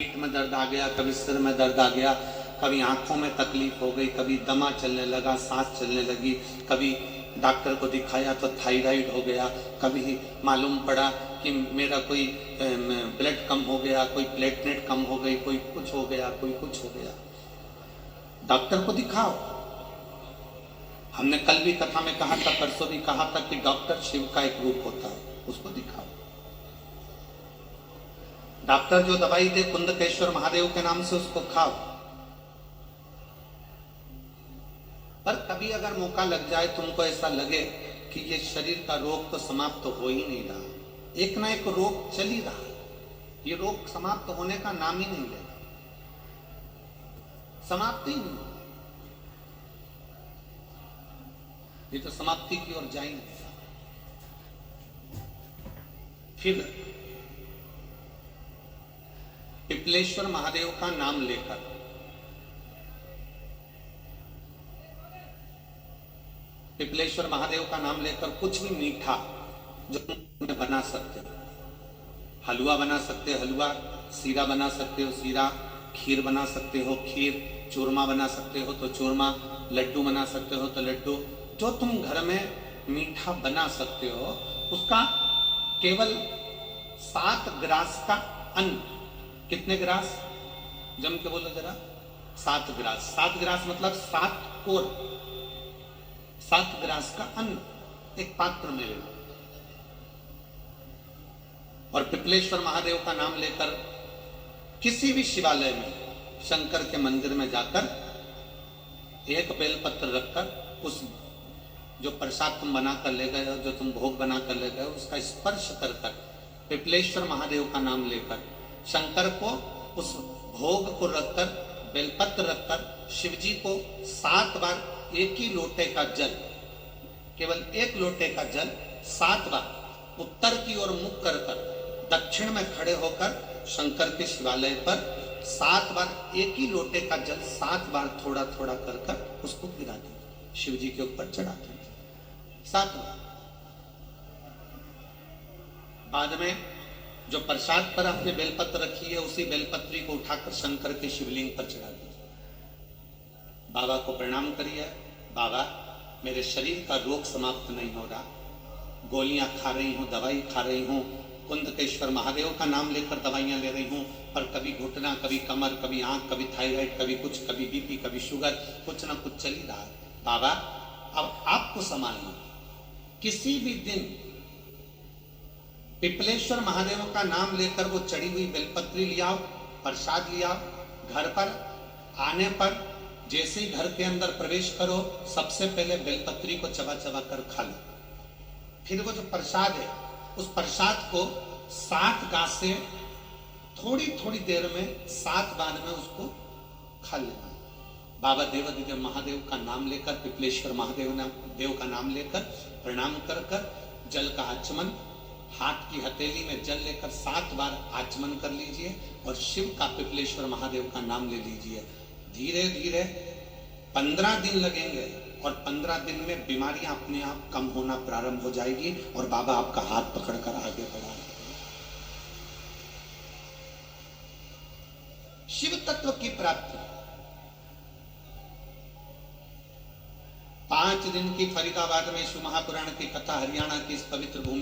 पेट में दर्द आ गया, कभी सिर में दर्द आ गया, कभी आंखों में तकलीफ हो गई, कभी दमा चलने लगा, सांस चलने लगी, कभी डॉक्टर को दिखाया तो थायराइड हो गया, कभी मालूम पड़ा कि मेरा कोई ब्लड कम हो गया, कोई प्लेटलेट कम हो गई, कोई कुछ हो गया, कोई कुछ हो गया। डॉक्टर को दिखाओ। हमने कल भी कथा में कहा था, परसों भी कहा था कि डॉक्टर शिव का एक रूप होता है, उसको दिखाओ। डॉक्टर जो दवाई दे कुंदकेश्वर महादेव के नाम से उसको खाओ। पर कभी अगर मौका लग जाए, तुमको ऐसा लगे कि ये शरीर का रोग तो समाप्त तो हो ही नहीं रहा, एक ना एक रोग चल ही रहा, ये रोग समाप्त होने का नाम ही नहीं ले, समाप्ति ही नहीं, ये तो समाप्ति की ओर जा ही नहीं। फिर पिपलेश्वर महादेव का नाम लेकर पिपलेश्वर महादेव का नाम लेकर कुछ भी मीठा जो तुम बना सकते हो, हलवा बना सकते हो हलवा, सीरा बना सकते हो सीरा, खीर बना सकते हो खीर, चूरमा बना सकते हो तो चूरमा, लड्डू बना सकते हो तो लड्डू, जो तुम घर में मीठा बना सकते हो उसका केवल 7 ग्रास का अन्न। कितने ग्रास? जम के बोलो जरा। 7 ग्रास। 7 ग्रास मतलब 7 कोर, 7 ग्रास का अन्न एक पात्र में ले लो और पिपलेश्वर महादेव का नाम लेकर किसी भी शिवालय में, शंकर के मंदिर में जाकर एक बेलपत्र रखकर उस जो प्रसाद तुम बना कर ले गए हो, जो तुम भोग बना कर ले गए हो, उसका स्पर्श कर कर पिपलेश्वर महादेव का नाम लेकर शंकर को उस भोग को रखकर, बेलपत्र रखकर शिव जी को 7 बार एक ही लोटे का जल, केवल एक लोटे का जल 7 बार उत्तर की ओर मुख कर कर दक्षिण में खड़े होकर शंकर के शिवालय पर 7 बार एक ही लोटे का जल 7 बार थोड़ा थोड़ा कर कर उसको गिरा दें, शिव जी के ऊपर चढ़ा दें 7 बार। बाद में जो प्रसाद पर आपने बेलपत्र रखी है उसी बेलपत्री को उठाकर शंकर के शिवलिंग पर चढ़ा दीजिए। बाबा को प्रणाम करिए, बाबा मेरे शरीर का रोग समाप्त नहीं हो रहा, गोलियां खा रही हूँ, दवाई खा रही हूँ, कुंदकेश्वर महादेव का नाम लेकर दवाइयां ले रही हूँ, पर कभी घुटना, कभी कमर, कभी आंख, कभी थायराइड, कभी कुछ, कभी बीपी, कभी शुगर, कुछ ना कुछ चल ही रहा है। बाबा अब आपको संभालना। किसी भी दिन पिपलेश्वर महादेव का नाम लेकर वो चढ़ी हुई बेलपत्री लियाओ, प्रसाद लियाओ, घर पर आने पर जैसे ही घर के अंदर प्रवेश करो सबसे पहले बेलपत्री को चबा चबा कर खा लो। फिर वो जो प्रसाद है उस प्रसाद को 7 गांठ से थोड़ी थोड़ी देर में 7 बार में उसको खा लेना। बाबा देवाधिदेव महादेव का नाम लेकर, पिपलेश्वर महादेव का नाम लेकर प्रणाम कर कर जल का आचमन, हाथ की हथेली में जल लेकर 7 बार आचमन कर लीजिए और शिव का, पिपलेश्वर महादेव का नाम ले लीजिए। धीरे धीरे 15 दिन लगेंगे और 15 दिन में बीमारियां अपने आप कम होना प्रारंभ हो जाएगी और बाबा आपका हाथ पकड़कर आगे बढ़ाएंगे। शिव तत्व की प्राप्ति 5 दिन की फरीदाबाद में शिव महापुराण की कथा, हरियाणा की इस पवित्र भूमि